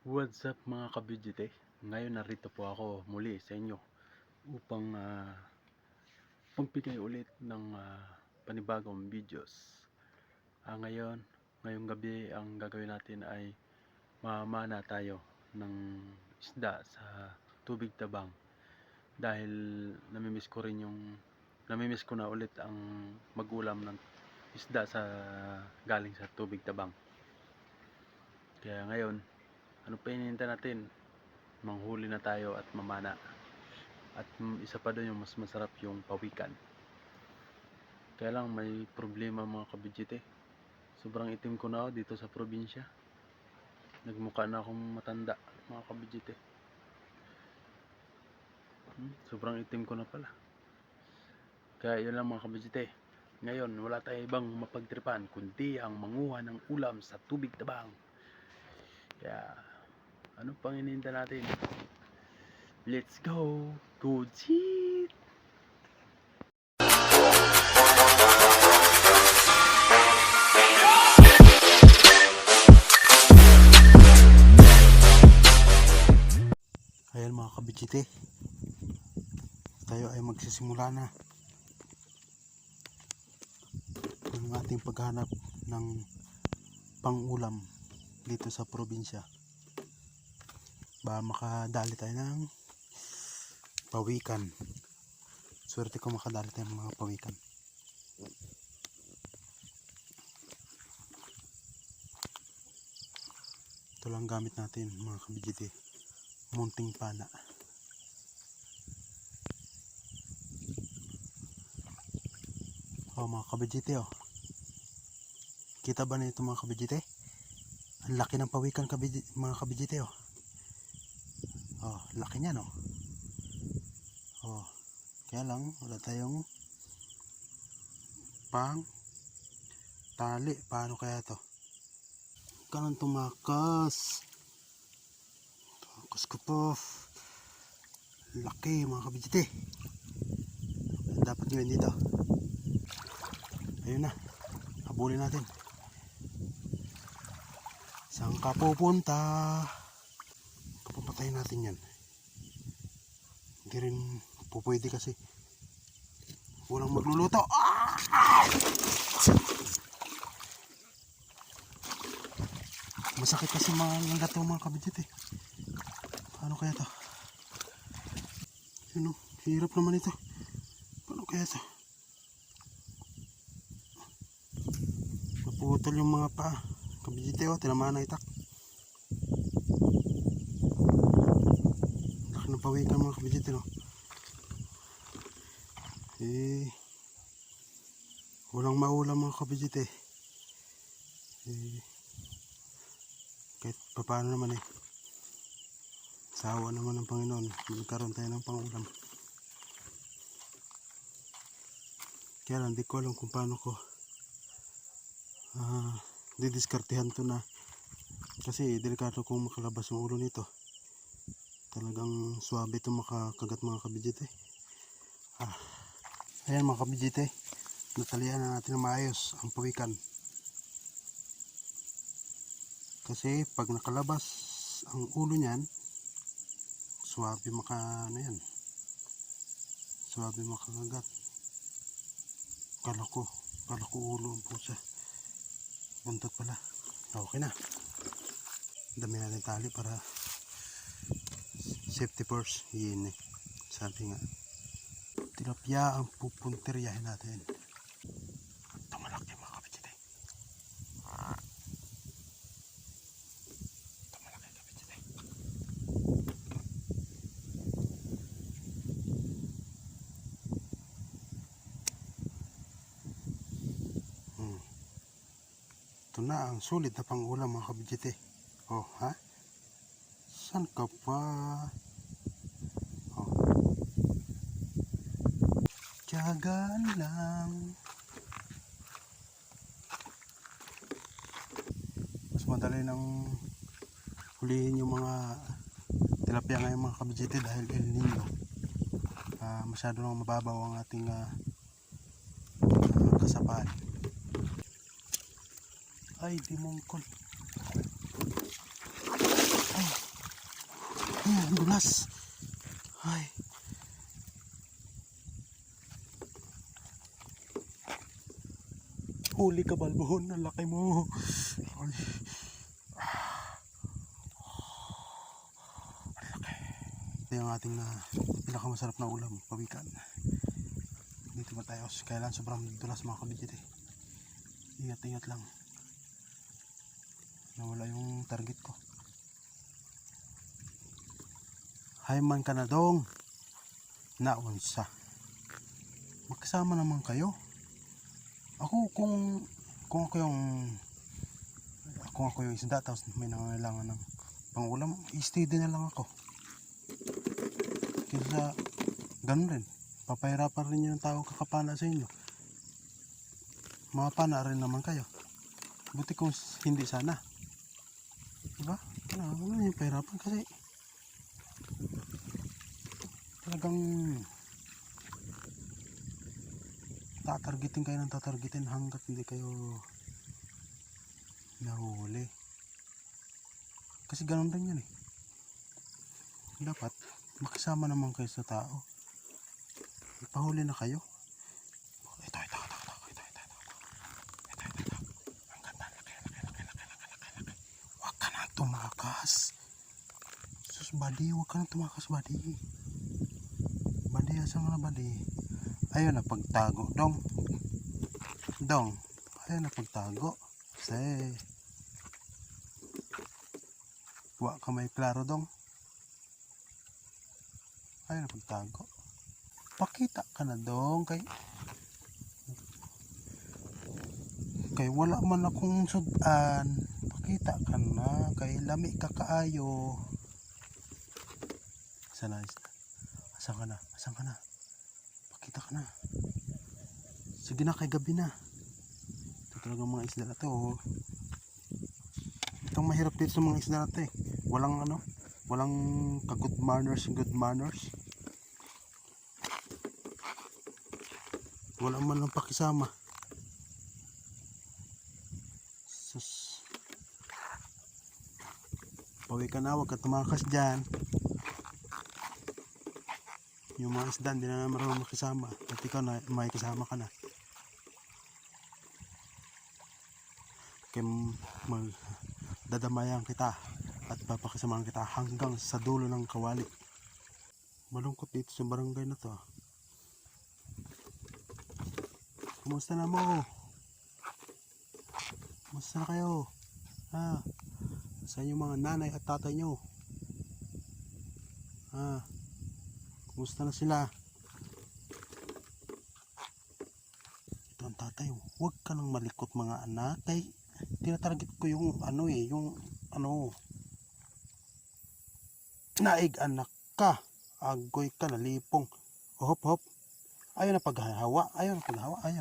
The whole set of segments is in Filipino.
What's up mga kabidjite? Ngayon narito po ako muli sa inyo upang pagbigay ulit ng panibagong videos. Ngayong gabi ang gagawin natin ay mamana tayo ng isda sa tubig tabang dahil namimiss ko na ulit ang magulam ng isda galing sa tubig tabang. Kaya ngayon, ano pa hinihintay natin? Manghuli na tayo at mamana. At isa pa doon yung mas masarap yung pawikan. Kaya lang may problema mga kabidjite. Sobrang itim ko na ako dito sa probinsya. Nagmukha na akong matanda mga kabidjite. Sobrang itim ko na pala. Kaya yun lang mga kabidjite. Ngayon wala tayong ibang mapagtripan kundi ang manguha ng ulam sa tubig tabang. Kaya ano pang hinihintay natin? Let's go! Go cheat! Ayan mga kabidjite, tayo ay magsisimula na ng ating paghanap ng pang-ulam dito sa probinsya. Ba makadali tayo ng pawikan. Swerte ko makadali tayo ng mga pawikan. Ito lang gamit natin mga kabidjite, munting pana. Mga kabidjite, kita ba na ito mga kabidjite? Ang laki ng pawikan mga kabidjite. Laki niya, no? Kaya lang wala tayong pang tali. Paano kaya to? Kanang tumakas. Takas ko po. Laki mga kabidjite. Dapat gawin dito. Ayun na. Habulin natin. Saan ka pupunta? Papatayin natin yan. Hindi rin pupwede kasi walang magluluto. Masakit kasi mga gato mga kabidjite. Paano kaya to? Yun, hirap naman ito. Paano kaya to? Naputol yung mga paa kabidjite. Tinamaan na itak. Laki ng pawikan mga kabidjite, no? Walang maulam mga kabidjite. Kahit paano naman sawa naman ng Panginoon, magkaroon tayo ng pangulam. Kaya lang di ko alam kung paano ko didiskartehan to na, kasi delikado kung makalabas yung ulo nito. Talagang suwabe ito makakagat mga kabidjite. Ayan mga kabidjite, natalian na natin na maayos ang pawikan. Kasi pag nakalabas ang ulo niyan, suwabe suwabe makakagat. Kala ko ulo ang pusa. Buntot pala. Okay na. Dami natin tali para safety first. Yun sabi nga. Tilapia ang pupuntiryahin natin. Ito malaki mga kabidjite. Ito malaki kabidjite. Ito na ang sulit na pang-ulam mga kabidjite. San ka pa? Tiyagaan lang. Mas madali nang hulihin yung mga tilapia ngayon mga kabidjite dahil El Nino. Masyado nang mababaw ang ating kasapan. Ay, di mongkol. Ay. Ang dulas. Ay. Huli ka, Balbon. Ang laki mo. Ay. Ito yung ating pinakamasarap na ulam, pawikan. Dito ba tayo? Kailan sobrang dulas mga kabidjit eh. Ingat-ingat lang. Nawala yung target ko. Hayman ka na dong. Naunsa. Magkasama naman kayo. Ako kung ako yung isda tapos may nangangailangan ng pangulam, i-steady na lang ako. Kaya ganun rin. Papahirapan rin yung tao kakapana sa inyo. Mapana rin naman kayo. Buti kung hindi sana. Diba? Ano yung pahirapan kasi talagang tatargetin kayo ng tatargetin hanggat hindi kayo nahuli. Kasi ganun din yun eh. Dapat makisama naman kayo sa tao. Ipahuli na kayo. Ito. Ang ganda. Laki. Huwag ka na tumakas. Sus, badi. Huwag ka na tumakas, badi. Badi, asa nga na, badi. Ayaw na pagtago, dong. Ayaw na pagtago. Kasi huwag ka may klaro, dong. Ayaw na pagtago. Pakita ka na, dong. Kay wala man akong sudan. Pakita ka na. Kay lami ka kaayo. Asan ka na? Pakita ka na. Sige na, kay gabi na. Ito talaga mga isda na to. Itong mahirap dito sa mga isda na to eh. Walang ka-good manners. Wala man lang pakisama. Sus. Pawi ka na, huwag ka tumakas dyan. Yung mga isda, hindi na marunong makisama. At ikaw na, may kasama ka na. Kaya dadamayan kita at papakisamahan kita hanggang sa dulo ng kawali. Malungkot dito sa barangay na to. Kumusta na mo? Kumusta na kayo? Sa inyong mga nanay at tatay nyo? Kumusta na sila? Ito ang tatay. Huwag ka nang malikot mga anak. Kay tinatarget ko yung naig anak ka. Agoy ka, nalipong. Hop. Ayaw na paghahawa. Ayaw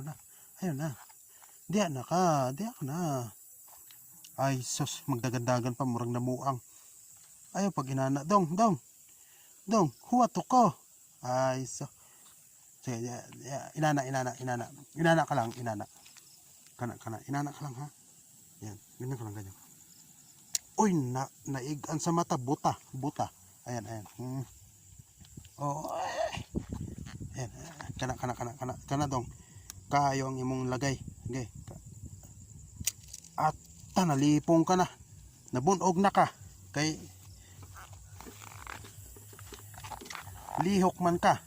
na. Diyan na. Ay sus, magdagandagan pa, murang namuang. Ayaw pag inana. Dong, huwato ko. Ay sus. Sige, inana ka lang. Kana, inana ka lang ha. Yan, ganyan ka lang, ganyan. Uy, naigan sa mata, buta. Ayan. Oh, ayan, kana dong. Kayo ang imong lagay. Okay. At nalipong ka na. Nabunog na ka. Kay lihok man ka.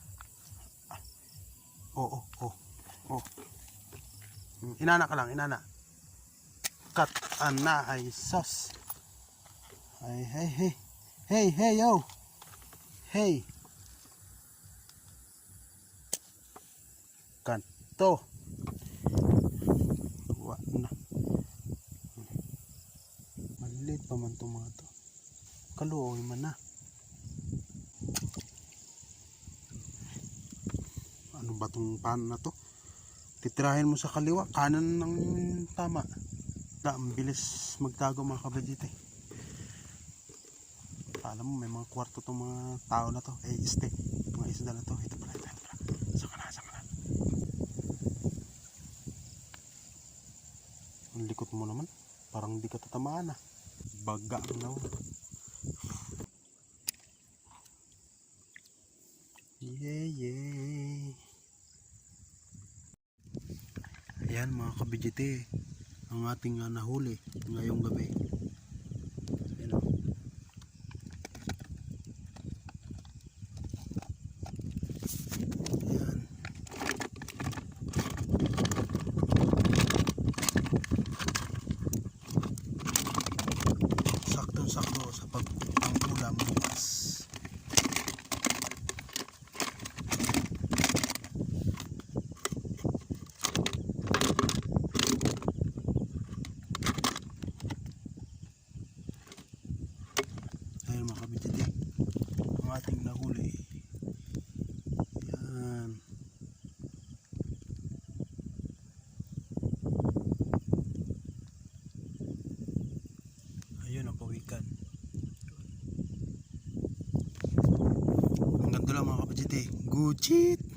Oh. Inana ka lang. Kat ana ay sus. Ay hey yo. Hey. Kanto. Na. Malit pa man itong mga to. Kaluoy man na. Ano ba itong pan na to? Titirahin mo sa kaliwa, kanan ng tama. Ang bilis magtago mga kabadjit eh. Alam mo, may mga kwarto itong mga tao na to. Mga isda na to. Ito pala. Saka na. Ang likot mo naman. Parang hindi ka tatamaan ah. Baga ang naw. Ayan mga kabidjite, ang ating nahuli ngayong gabi. Ayan o. Ayan. Saktong-sakto sa pag-ulam bukas. Ayan mga kabidjite, ang ating nahuli. Ayan. Ayun ang pawikan. Hanggang doon lang mga kabidjite. Good shit!